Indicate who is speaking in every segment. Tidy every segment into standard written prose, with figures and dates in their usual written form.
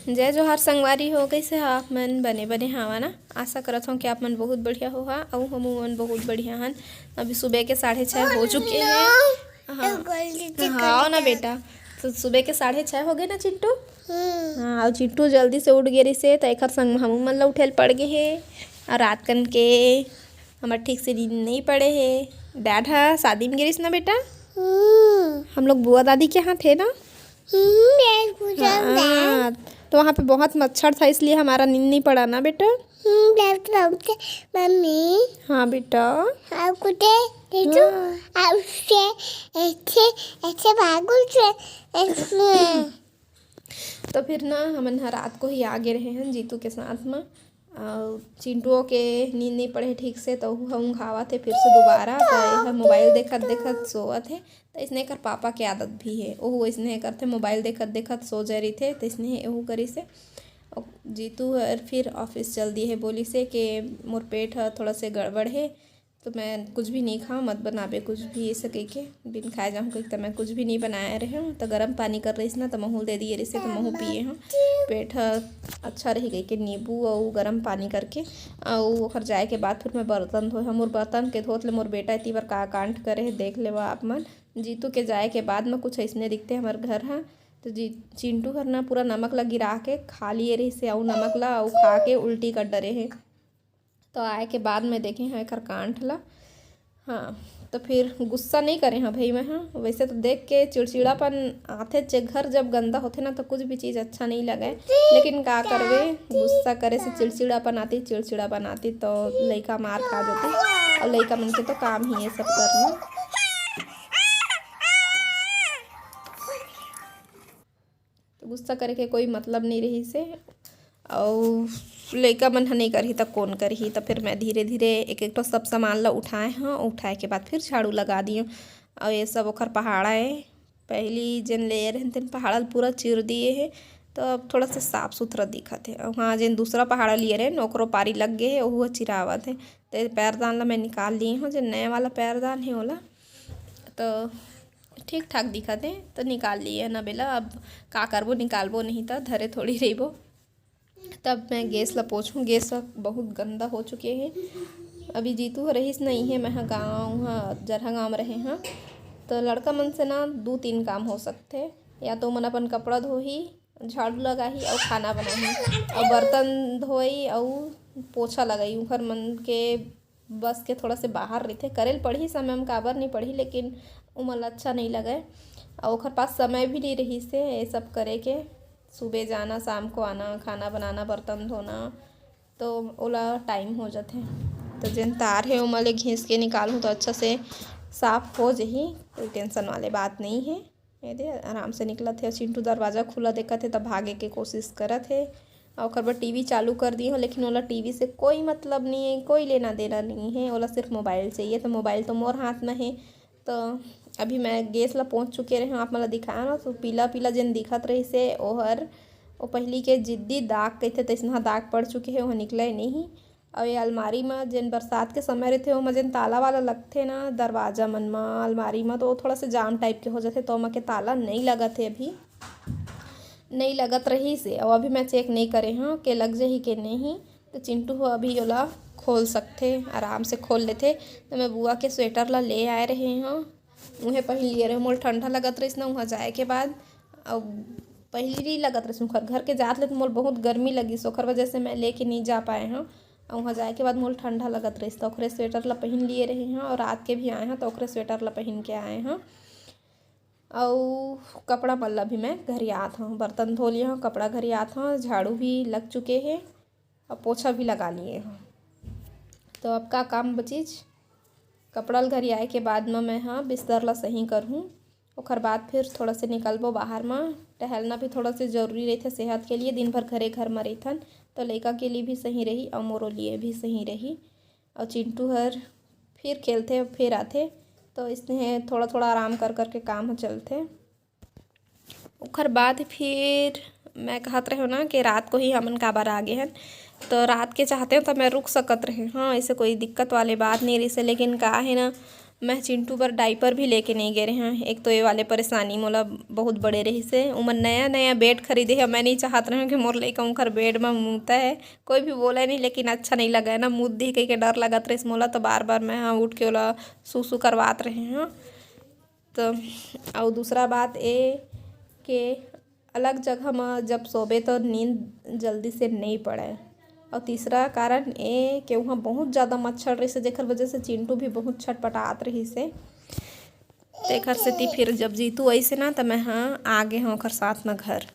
Speaker 1: जय जोहार संगवारी हो कइसे ह आप मन बने बने हवा ना। आशा करत हूँ कि आप मन बहुत बढ़िया हो हा अउ हमू मन बहुत बढ़िया हन। अभी सुबह के 6:30 हो चुके हैं। हाँ ना बेटा, तो सुबह के 6:30 हो गए ना चिंटू। हाँ, और चिंटू जल्दी से उठ गे रिसे तो एकर संग हमू मन ला उठेल पड़ गे हे। और रात कन के हमर ठीक से नींद नहीं पड़े हे। डैड हा शादी में गिरिस ना बेटा। हम लोग बुआ दादी के यहाँ थे ना। हाँ, तो वहाँ पे बहुत मच्छर था इसलिए हमारा नींद नहीं पड़ा ना बेटा।
Speaker 2: मम्मी
Speaker 1: हाँ बेटा।
Speaker 2: आप कुछ ऐसे ऐसे भागुल से
Speaker 1: तो फिर ना हमन ह रात को ही आगे रहे हैं जीतू के साथ में। और चिंटुओं के नींद नहीं पड़े ठीक से तो हम घावत थे फिर से दोबारा। तो यह मोबाइल देखत देखत सोवत है। तो इसने कर पापा के आदत भी है, ओह इसने करते मोबाइल देखत देखत सो जा रही थे। तो इसने ओह करी से और जीतू फिर ऑफिस चल दी है, बोली से कि मोर पेट है थोड़ा से गड़बड़ है तो मैं कुछ भी नहीं खाऊँ, मत बनाबे कुछ भी ऐसे कह के बिन खाए जाऊँ कही। तो मैं कुछ भी नहीं बनाया रहे हूँ। तो गर्म पानी कर रही ना तो महू दे दिए रही तो महू पिए हूँ। पेट अच्छा रही गई के नींबू और गर्म पानी करके। और ओखर जाए के बाद फिर मैं बर्तन धोए मोर बर्तन के धोत ले मोर बेटा इतनी बार का कांड करे है देख लेवा आप मन। जीतू के जाए के बाद में कुछ ऐसने दिखते हमारे घर है। तो चिंटू हर ना पूरा नमक ला गिरा के खा लिए रही से और नमक ला और खा के उल्टी कर डरे है। तो आए के बाद में देखे हैं एकर कांठ ला। हाँ, तो फिर गुस्सा नहीं करे हाँ भाई मैं। हाँ, वैसे तो देख के चिड़चिड़ापन आथे घर जब गंदा होते ना तो कुछ भी चीज़ अच्छा नहीं लगे। लेकिन का करवे, गुस्सा करे से चिड़चिड़ापन आती तो लइका मार खा जाती। और लइका मन के तो काम ही है सब करना। तो गुस्सा करे के कोई मतलब नहीं रही से। और लइका मन ह नहीं करही तो कौन करही। तो फिर मैं धीरे धीरे एक एक तो सब सामान ला उठाए हाँ, उठाए के बाद फिर झाड़ू लगा दिए। और ये सब ओखर पहाड़ा है, पहली जन ले रहे तेन पहाड़ा पूरा चिर दिए है। तो अब थोड़ा सा साफ सुथरा दिखत है। और हाँ, जिन दूसरा पहाड़ा लिए रहे ओकरो पारी लग गए है, वह चिरावत है। तो पैरदान ला मैं निकाल लिए हूँ, जो नया वाला पैरदान है ओला तो ठीक ठाक दिखत है तो निकाल लिए ना बेला। अब का करबो, निकालबो नहीं तो धरे थोड़ी रहीबो। तब मैं गैस ला पोछूँ, गैस बहुत गंदा हो चुके हैं। अभी जीतू रहीस नहीं है, मैं गाँव जरहा गाँव में रहे हाँ। तो लड़का मन से ना 2-3 काम हो सकते, या तो मन अपन कपड़ा धोही, झाड़ू लगाही और खाना बनाही और बर्तन धोई और पोछा लगाई। उखर मन के बस के थोड़ा से बाहर रहते करेल पढ़ी समय में काबर नहीं पढ़ी, लेकिन उमन अच्छा नहीं लगे। और ओखर पास समय भी नहीं रही से ये सब करे के, सुबह जाना शाम को आना, खाना बनाना, बर्तन धोना, तो ओला टाइम हो जाते। तो जिन तार है ओमा ले घींच के निकालूँ तो अच्छा से साफ हो जही, कोई टेंशन वाले बात नहीं है। ये दे आराम से निकलत है। चिंटू दरवाज़ा खुला देखत है तब भागे के कोशिश करत है। और ओकर बाद टीवी चालू कर दी हो, लेकिन ओला टीवी से कोई मतलब नहीं है, कोई लेना देना नहीं है। ओला सिर्फ मोबाइल चाहिए। तो मोबाइल तो मोर हाथ में है। तो अभी मैं गैस ला पहुँच चुके रहे आप मला दिखाया ना, तो पीला पीला जिन दिखत रही से ओहर ओ पहली के जिद्दी दाग कहते तैसना दाग पड़ चुके हैं, वह निकले नहीं। और ये अलमारी में जिन बरसात के समय रहते हो जिन ताला वाला लगते ना दरवाजा मन में, अलमारी में, तो वो थोड़ा से जाम टाइप के हो जाते। तो ओमा के ताला नहीं लगत है, अभी नहीं लगत रही से। और अभी मैं चेक नहीं करे हाँ के लग जाही के नहीं। तो चिंटू हो अभी ओला खोल सकते, आराम से खोल लेते। तो मैं बुआ के स्वेटर ला ले आए रहे हाँ, उन्हें पहन लिए रहे। मोल ठंडा लगत रही ना वहाँ जाए के बाद। और पहली लगत रही सुखर घर के जात ले तो मोल बहुत गर्मी लगी, सोखर वजह से मैं लेके नहीं जा पाए हाँ। और वहाँ जाए के बाद मोल ठंडा लगत रही तो ओखरे स्वेटर ला पहन लिए रहे हैं। और रात के भी आए हैं तो ओखरे स्वेटर ला पहन के आए हैं। और कपड़ा मल्ला भी मैं घर आत हूँ, बर्तन धो लिए हूँ, कपड़ा घर आत हूँ, झाड़ू भी लग चुके हैं और पोछा भी लगा लिए हूँ। तो अब का काम बचीज, कपड़ा घर आए के बाद में मैं हाँ बिस्तर ला सही करूँ। ओखर बाद फिर थोड़ा से निकलबो बाहर में, टहलना भी थोड़ा से ज़रूरी रहता सेहत के लिए। दिन भर घर में रहथन तो लड़का के लिए भी सही रही और मोरो लिए भी सही रही। और चिंटू हर फिर खेलते फिर आते, तो इसने थोड़ा थोड़ा आराम कर कर के काम चलते। ओखर बाद फिर मैं कहत रहे हो ना कि रात को ही हमन काबर आ गए हैं। तो रात के चाहते हो तो मैं रुक सकत रहे हाँ, ऐसे कोई दिक्कत वाले बात नहीं रही से। लेकिन का है ना, मैं चिंटू बर डाइपर भी लेके नहीं गए रहे हैं। एक तो ये वाले परेशानी मोला बहुत बड़े रही से उमन नया नया बेड खरीदे है। मैं नहीं चाहत रही हूँ कि मोर लइका उनकर बेड में मुँहता है। कोई भी बोला नहीं, लेकिन अच्छा नहीं लगा है ना, मुँह दी कहीं के डर लगत रही मोला, तो बार बार मैं हाँ उठ के ओला सूसू करवात रहे हैं। तो और दूसरा बात ये कि अलग जगह में जब सोबे तो नींद जल्दी से नहीं पड़े। और तीसरा कारण ये कि वहाँ बहुत ज़्यादा मच्छर रही से, जेकर वजह से चिंटू भी बहुत छटपटात रही से। तेखर सेती फिर जब जीतू ऐसे ना तो मैं हाँ आगे हाँ ओकर साथ में घर।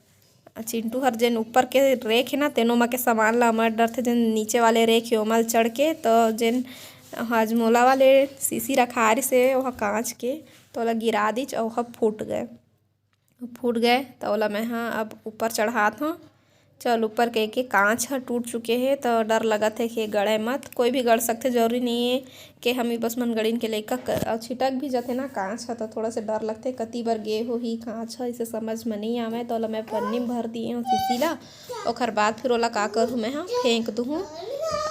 Speaker 1: चिंटू हर जेन ऊपर के रेख है ना तेनो में के सामान ला मर डर थे, जेन नीचे वाले रेख है ओमल चढ़ के तो जेन हजमोला वाले शीशी रखा रही से वह कांच के तो ओला गिरा दी और वह फूट गए तो ओला मैं हाँ अब ऊपर चढ़ात हूँ। चल ऊपर के कांच ह टूट चुके हैं तो डर लगत है कि गड़े मत, कोई भी गड़ सकते, जरूरी नहीं है कि हम ही बस मन गड़ीन के लइका और छिटक भी जाते ना कांच है तो थोड़ा से डर लगते कती बार गे हो ही कांच है, इसे समझ में नहीं आवे। तो ओला मैं पन्नी में भर दिए हूँ शीशी ला, ओकर बाद फिर ओला का करूँ मैं हाँ फेंक दूँ।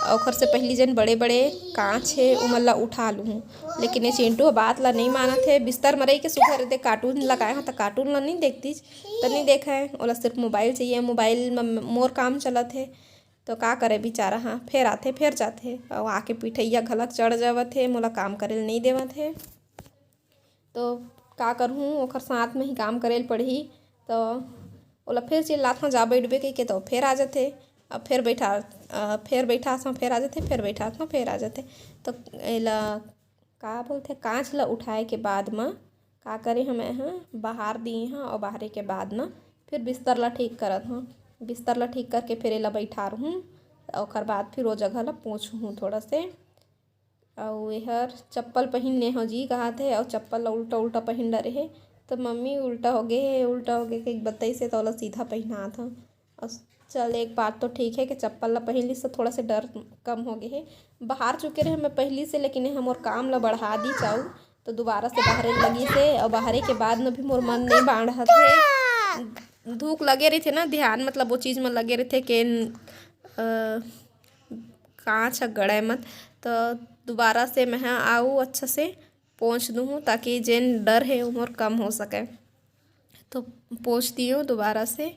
Speaker 1: ओकर से पहली जन बड़े बड़े कांच है उमन ला उठा लूँ, लेकिन ये चिंटू बात ला नहीं मानत है। बिस्तर में रही के सुधर दे कार्टून लगाए हैं तो कार्टून ला नहीं देखती तो नहीं देखा है, ओला सिर्फ मोबाइल चाहिए। मोबाइल में मोर काम चलत है तो का करे बेचारा, हाँ फिर आते फिर जाते और आके पिठैया घलक चढ़ जावत है, मोला काम करे नहीं देवत है। तो का करूँ ओकर साथ में ही काम करे पड़ही। तो ओला फिर चिल्लात हूँ जा बैठबे कही के तो फिर आ जाते, अब फिर बैठा फिर आ जाते, फिर बैठा फिर आ जाते। तो एला का बोलते कांच ला उठाए के बाद में का करे हमें हाँ बाहर दिए हाँ और बाहरे के बाद में फिर बिस्तर ला ठीक करत हूँ। बिस्तर ला ठीक करके फिर एला बैठा रहूँ और बाद फिर वो जगह ला पोंछूँ थोड़ा से। और यहर चप्पल पहन ले हो जी कहा थे और चप्पल ला उल्टा उल्टा पहन डरे है तो मम्मी उल्टा हो गए कि बताई से तो सीधा पहना था। और चल एक बात तो ठीक है कि चप्पल ला पहन ली से थोड़ा से डर कम हो गए है। बाहर चुके रहे मैं पहली से, लेकिन हम और काम ला बढ़ा दी चाहूँ तो दोबारा से बाहरे लगी से और बाहरे के बाद में भी मोर मन नहीं बाढ़ थे। धूप लगे रही थे ना, ध्यान मतलब वो चीज़ में लगे रहे थे कि कांच गड़े मत, तो दोबारा से मैं आऊँ अच्छा से पोंछ दूँ ताकि जेन डर है वो मोर कम हो सके। तो पोंछ दी हूँ दोबारा से।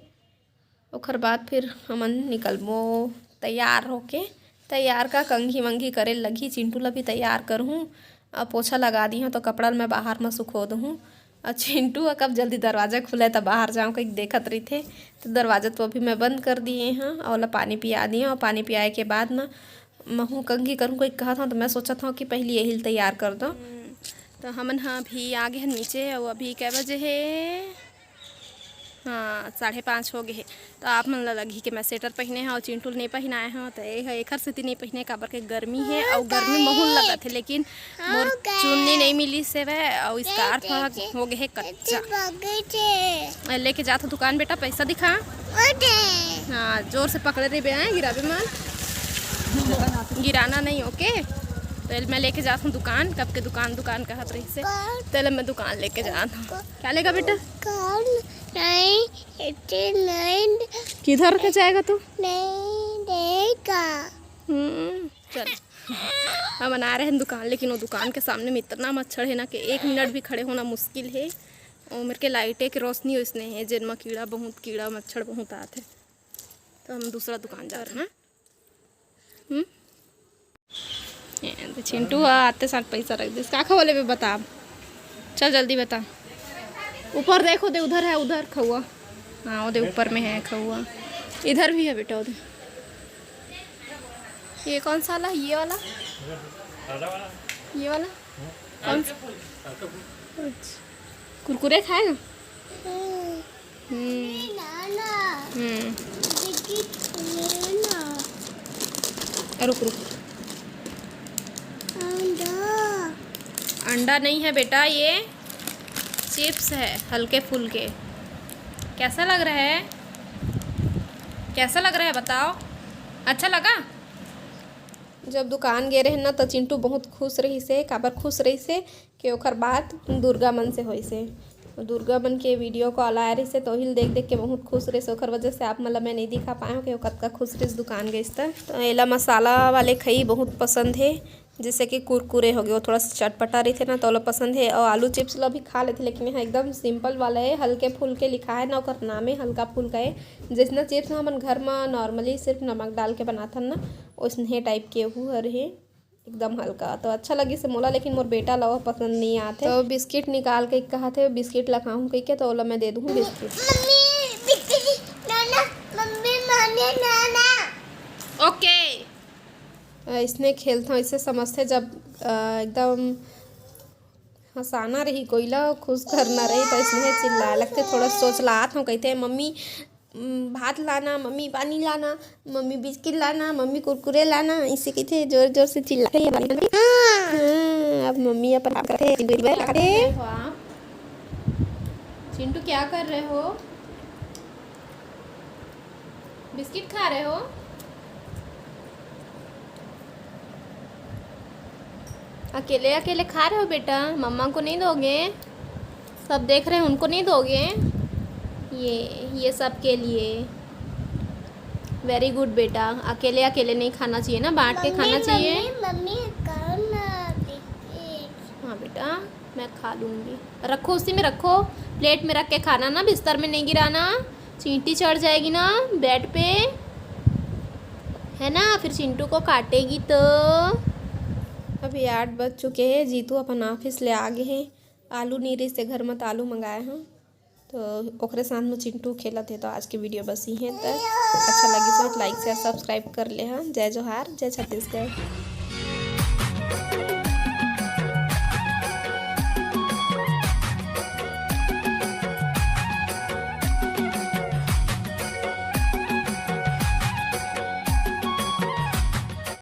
Speaker 1: ओकर बाद फिर हमन निकलबो तैयार होके, तैयार का कंघी वंघी करे लगी। चिंटू ला भी तैयार करूँ और पोछा लगा दी हूँ तो कपड़ा मैं बाहर में सुखो दूँ। और चिंटू कब जल्दी दरवाज़ा खुले तो बाहर जाऊँ कहीं देखत रही थे, तो दरवाज़ा तो अभी मैं बंद कर दिए हैं और पानी पिया दिए। और पानी पियाए के बाद ना महू कंघी करूँ कोई कहा था तो मैं सोचा था कि पहले यही तैयार कर दो। तो हमन हाँ भी आगे हैं नीचे और अभी कै बजे है, हाँ 5:30 हो गए है। तो आप मन लगी कि मैं स्वेटर पहने हैं और चिंटू नहीं पहनाए हैं तो ये एक से नहीं पहने काबर के गर्मी है और गर्मी बहुत लगत है, लेकिन मोर चुन्नी नहीं मिली से वह और स्कार्फ हो गए है कच्चा। लेके जाता दुकान बेटा, पैसा दिखा। हाँ जोर से पकड़े रही बे गिराबे मन, गिराना नहीं ओके। तो मैं लेके जाता हूँ दुकान, कब के दुकान कहत रही से तो मैं दुकान लेके जाता हूँ। क्या लेगा बेटा? नहीं किधर के जाएगा तू? नहीं देगा। चल हम बना रहे हैं दुकान, लेकिन वो दुकान के सामने में इतना मच्छर है ना कि 1 मिनट भी खड़े होना मुश्किल है। और मेरे के लाइटें की रोशनी उसने है जिनमें कीड़ा मच्छर बहुत आते, तो हम दूसरा दुकान जा रहे हैं। चिंटू आते साथ पैसा रख दे, का बोले भी बता, चल जल्दी बता। ऊपर देखो दे, उधर है, उधर खौआ, हाँ वो दे ऊपर में है खौआ, इधर भी है बेटा उधर। ये कौन सा वाला? ये वाला कौन सा? कुरकुरे खाएगा? रुक अंडा नहीं है बेटा, ये चिप्स है हल्के फुल्के। कैसा लग रहा है बताओ, अच्छा लगा? जब दुकान गए रहे ना तो चिंटू बहुत खुश रही से, काबर खुश रही से कि ओकर बात दुर्गा मन से होई से। दुर्गा मन के वीडियो कॉल आए रही से तो हिल देख के बहुत खुश रही से। ओकर वजह से आप मतलब मैं नहीं दिखा पाए कि वो कतका खुश रही दुकान गई। तो एला मसाला वाले खई बहुत पसंद है, जैसे कि कुरकुरे हो गए, वो थोड़ा सा चटपटा रही थे ना तो वाला पसंद है। और आलू चिप्स ला भी खा लेते, लेकिन यहाँ एकदम सिंपल वाला है, हल्के फुल्के लिखा है ना, ओकर नाम है हल्का फुल्का है। जितना चिप्स हमन घर में नॉर्मली सिर्फ नमक डाल के बनाथन ना, उसने टाइप के हर है एकदम हल्का। तो अच्छा लगी से मोला, लेकिन मोर बेटा ला पसंद नहीं आते। तो बिस्किट निकाल के कहा थे बिस्किट ला खाऊँ कह के, तो ओला मैं दे दूँ बिस्किट। ओके इसने खेलता हूँ, इससे समझते जब एकदम हंसाना रही कोई ला, खुश करना रही तो इसमें चिल्ला लगते। थोड़ा सोचलात हूँ, कहते हैं मम्मी भात लाना, मम्मी पानी लाना, मम्मी बिस्किट लाना, मम्मी कुरकुरे लाना, इसे कहते जोर जोर से चिल्लाते हैं। अब मम्मी अपन करते चिंटू क्या कर रहे हो? बिस्किट खा रहे हो? अकेले अकेले खा रहे हो बेटा? मम्मा को नहीं दोगे? सब देख रहे हैं, उनको नहीं दोगे? ये सब के लिए वेरी गुड बेटा। अकेले अकेले नहीं खाना चाहिए ना, बांट के खाना चाहिए।
Speaker 2: मम्मी
Speaker 1: हाँ बेटा मैं खा लूँगी, रखो उसी में रखो, प्लेट में रख के खाना ना, बिस्तर में नहीं गिराना, चींटी चढ़ जाएगी ना बेड पे, है ना, फिर चिंटू को काटेगी। तो अभी 8 बज चुके हैं, जीतू अपन ऑफिस ले आ गए हैं। आलू नीरी से घर में आलू मंगाए हैं, तो ओकरे साथ में चिंटू खेला थे। तो आज की वीडियो बस ही है, तक अच्छा लगी तो लाइक शेयर सब्सक्राइब कर ले। हाँ, जय जोहार, जय छत्तीसगढ़।